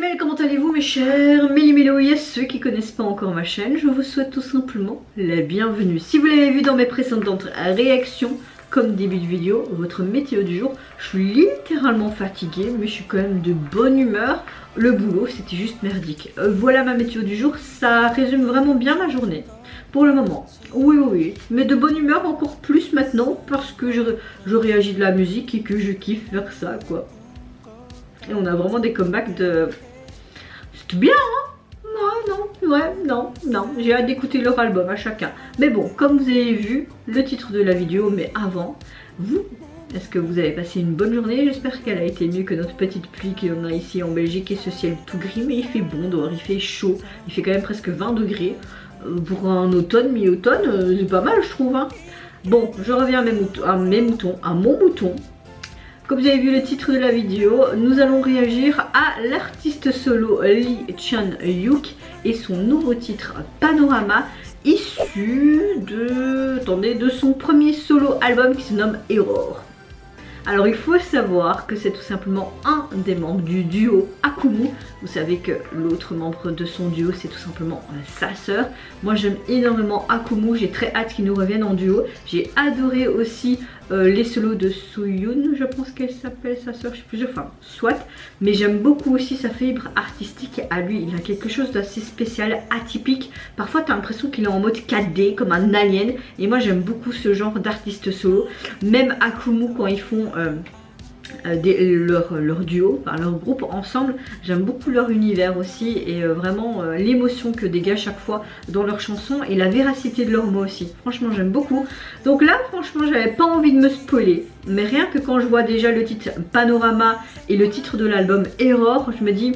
Mélimel, comment allez-vous mes chers Méliméloïs, ceux qui connaissent pas encore ma chaîne, je vous souhaite tout simplement la bienvenue. Si vous l'avez vu dans mes précédentes réactions, comme début de vidéo, votre météo du jour, je suis littéralement fatiguée, mais je suis quand même de bonne humeur. Le boulot, c'était juste merdique. Voilà ma météo du jour, ça résume vraiment bien ma journée. Pour le moment, oui, mais de bonne humeur encore plus maintenant, parce que je réagis de la musique et que je kiffe faire ça, quoi. Et on a vraiment des comebacks de... C'est bien, hein? Non, j'ai hâte d'écouter leur album à chacun. Mais bon, comme vous avez vu le titre de la vidéo, mais avant, vous, est-ce que vous avez passé une bonne journée? J'espère qu'elle a été mieux que notre petite pluie qu'on a ici en Belgique et ce ciel tout gris, mais il fait bon dehors, il fait chaud, il fait quand même presque 20 degrés. Pour un automne, mi-automne, c'est pas mal je trouve, hein. Bon, je reviens à mon mouton. Comme vous avez vu le titre de la vidéo, nous allons réagir à l'artiste solo Lee Chan-hyuk et son nouveau titre Panorama, issu de son premier solo album qui se nomme Error. Alors il faut savoir que c'est tout simplement un des membres du duo Akumu. Vous savez que l'autre membre de son duo c'est tout simplement sa sœur. Moi j'aime énormément Akumu, j'ai très hâte qu'il nous revienne en duo. J'ai adoré aussi les solos de Sooyoon, je pense qu'elle s'appelle sa sœur, je sais plus, enfin soit. Mais j'aime beaucoup aussi sa fibre artistique à lui, il a quelque chose d'assez spécial, atypique. Parfois tu as l'impression qu'il est en mode 4D comme un alien. Et moi j'aime beaucoup ce genre d'artiste solo. Même Akumu quand ils font leur duo, enfin leur groupe ensemble, j'aime beaucoup leur univers aussi et vraiment l'émotion que dégagent chaque fois dans leurs chansons et la véracité de leurs mots aussi. Franchement j'aime beaucoup. Donc là franchement j'avais pas envie de me spoiler, mais rien que quand je vois déjà le titre Panorama et le titre de l'album Error, je me dis...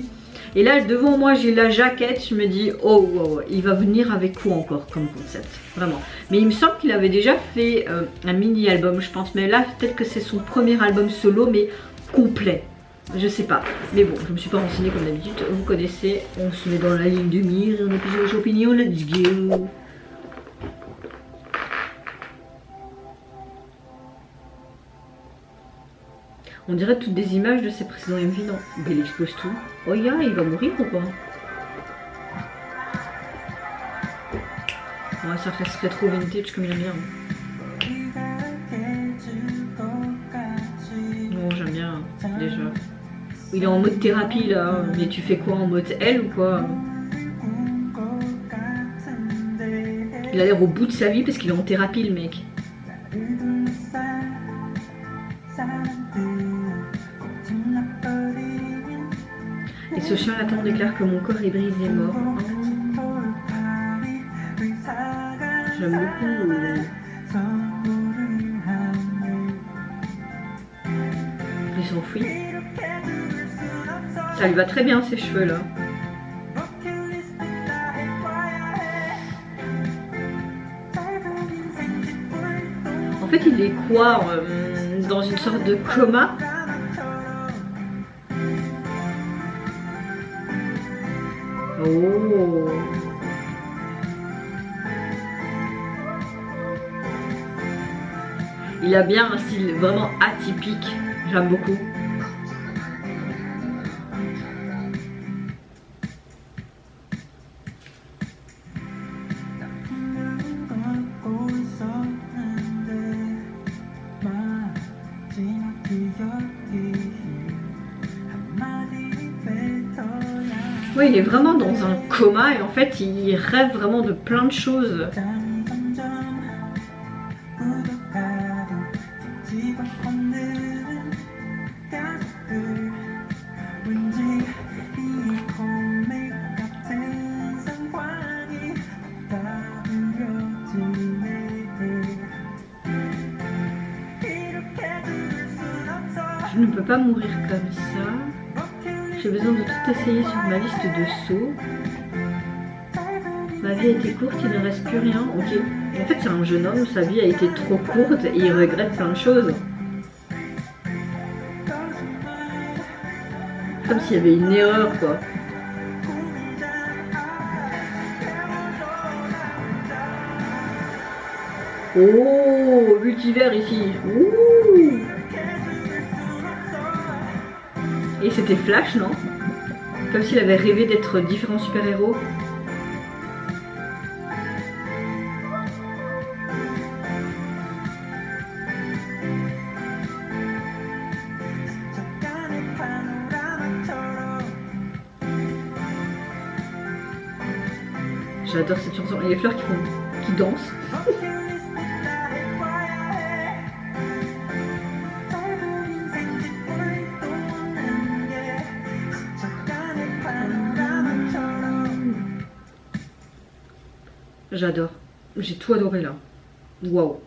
Et là devant moi j'ai la jaquette, je me dis oh wow, il va venir avec quoi encore comme concept, vraiment. Mais il me semble qu'il avait déjà fait un mini album je pense, mais là peut-être que c'est son premier album solo mais complet, je sais pas. Mais bon, je me suis pas renseignée comme d'habitude, vous connaissez, on se met dans la ligne de mire, on a plusieurs opinions, let's go. On dirait toutes des images de ses précédents MV, non? Il explose tout. Oh ya, il va mourir ou pas? Ouais, ça fait trop vintage comme il aime bien. Non, j'aime bien, déjà. Il est en mode thérapie là, mais tu fais quoi, en mode L ou quoi? Il a l'air au bout de sa vie parce qu'il est en thérapie le mec. Et ce chien latent déclare que mon corps est brisé mort. J'aime beaucoup. Il s'enfuit. Ça lui va très bien ces cheveux là. En fait il est quoi dans une sorte de coma? Oh. Il a bien un style vraiment atypique, j'aime beaucoup. Oui, il est vraiment dans un coma et en fait il rêve vraiment de plein de choses. Je ne peux pas mourir comme ça. J'ai besoin de tout essayer sur ma liste de sauts. Ma vie a été courte, il ne reste plus rien. Ok. En fait, c'est un jeune homme, sa vie a été trop courte et il regrette plein de choses. Comme s'il y avait une erreur, quoi. Oh, multivers ici. Ouh. Et c'était Flash, non? Comme s'il avait rêvé d'être différents super-héros. J'adore cette chanson. Et les fleurs qui dansent. J'adore. J'ai tout adoré là. Waouh.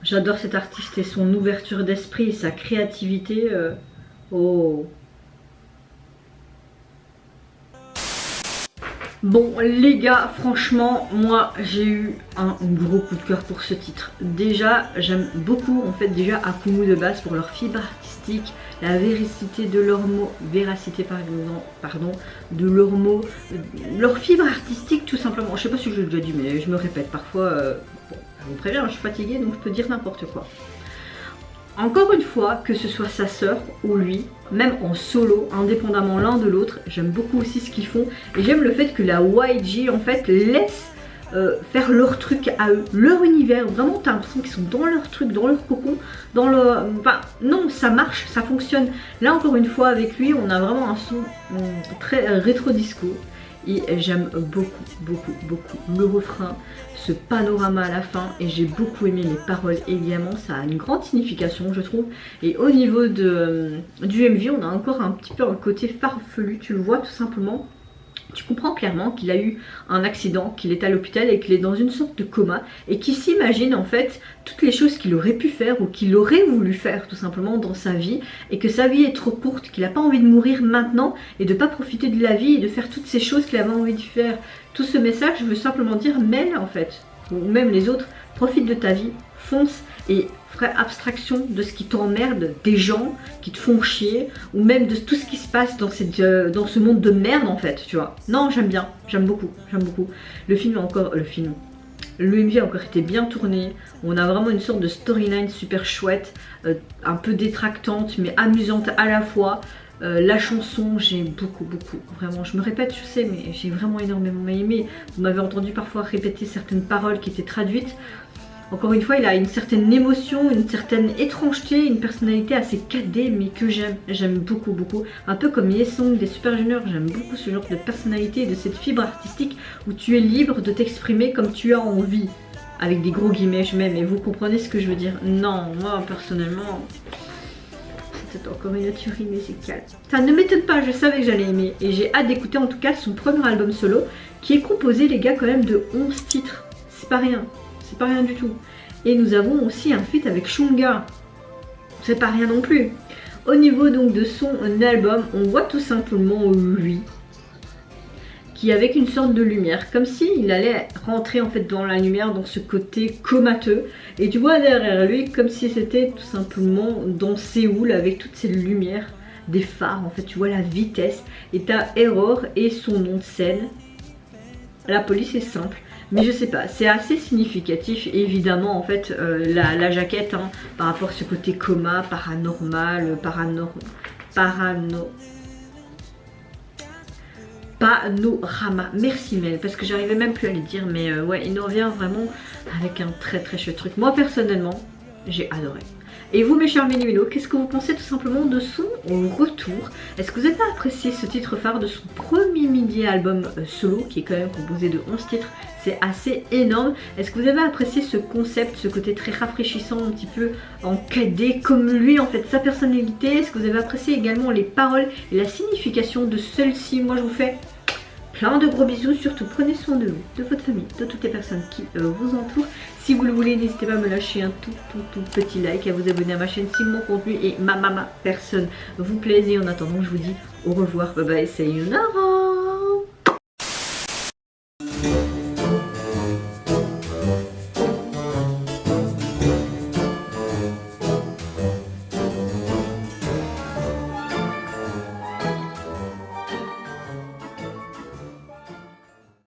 J'adore cet artiste et son ouverture d'esprit et sa créativité. Oh. Bon les gars, franchement, moi j'ai eu un gros coup de cœur pour ce titre. Déjà, j'aime beaucoup en fait déjà Akumu de base pour leur fibre artistique, la véracité de leurs mots, de leurs mots, leur fibre artistique tout simplement. Je sais pas si je l'ai déjà dit mais je me répète parfois, bon, je vous préviens, je suis fatiguée donc je peux dire n'importe quoi. Encore une fois, que ce soit sa sœur ou lui, même en solo, indépendamment l'un de l'autre, j'aime beaucoup aussi ce qu'ils font. Et j'aime le fait que la YG en fait laisse faire leur truc à eux, leur univers. Vraiment, t'as l'impression qu'ils sont dans leur truc, dans leur cocon, dans le... Enfin, non, ça marche, ça fonctionne. Là, encore une fois, avec lui, on a vraiment un son très rétro-disco. Et j'aime beaucoup le refrain, ce panorama à la fin, et j'ai beaucoup aimé les paroles également, ça a une grande signification je trouve. Et au niveau du MV, on a encore un petit peu un côté farfelu, tu le vois tout simplement. Tu comprends clairement qu'il a eu un accident, qu'il est à l'hôpital et qu'il est dans une sorte de coma et qu'il s'imagine en fait toutes les choses qu'il aurait pu faire ou qu'il aurait voulu faire tout simplement dans sa vie et que sa vie est trop courte, qu'il n'a pas envie de mourir maintenant et de ne pas profiter de la vie et de faire toutes ces choses qu'il avait envie de faire. Tout ce message, je veux simplement dire, Mel en fait, ou même les autres, profite de ta vie, fonce et ferait abstraction de ce qui t'emmerde, des gens qui te font chier, ou même de tout ce qui se passe dans ce monde de merde en fait, tu vois. Non, j'aime bien, j'aime beaucoup. Le MV a encore été bien tourné, on a vraiment une sorte de storyline super chouette, un peu détractante mais amusante à la fois. La chanson, j'ai beaucoup, vraiment, je me répète, je sais, mais j'ai vraiment énormément aimé. Vous m'avez entendu parfois répéter certaines paroles qui étaient traduites. Encore une fois, il a une certaine émotion, une certaine étrangeté, une personnalité assez cadée, mais que j'aime beaucoup. Un peu comme Yesong des Super Junior, j'aime beaucoup ce genre de personnalité et de cette fibre artistique où tu es libre de t'exprimer comme tu as envie. Avec des gros guillemets, je mets, mais vous comprenez ce que je veux dire. Non, moi personnellement... C'est encore une tuerie musicale. Ça ne m'étonne pas, je savais que j'allais aimer. Et j'ai hâte d'écouter en tout cas son premier album solo, qui est composé, les gars, quand même de 11 titres. C'est pas rien. C'est pas rien du tout. Et nous avons aussi un feat avec Shunga. C'est pas rien non plus. Au niveau donc de son album, on voit tout simplement lui, qui avec une sorte de lumière, comme s'il allait rentrer en fait dans la lumière, dans ce côté comateux. Et tu vois derrière lui, comme si c'était tout simplement dans Séoul, avec toutes ces lumières, des phares en fait, tu vois la vitesse. Et t'as Error et son nom de scène. La police est simple, mais je sais pas, c'est assez significatif évidemment en fait la jaquette hein, par rapport à ce côté coma, paranormal, panorama. Merci Mel, parce que j'arrivais même plus à le dire, mais ouais, il nous revient vraiment avec un très chouette truc. Moi personnellement, j'ai adoré. Et vous mes chers Mélimélo, qu'est-ce que vous pensez tout simplement de son retour? Est-ce que vous avez apprécié ce titre phare de son premier midi album solo, qui est quand même composé de 11 titres? C'est assez énorme. Est-ce que vous avez apprécié ce concept, ce côté très rafraîchissant, un petit peu en cadet, comme lui en fait, sa personnalité? Est-ce que vous avez apprécié également les paroles et la signification de celle-ci? Moi je vous fais plein de gros bisous, surtout prenez soin de vous, de votre famille, de toutes les personnes qui vous entourent. Si vous le voulez, n'hésitez pas à me lâcher un tout petit like, à vous abonner à ma chaîne si mon contenu et ma personne vous plaise. Et en attendant, je vous dis au revoir, bye bye, sayonara.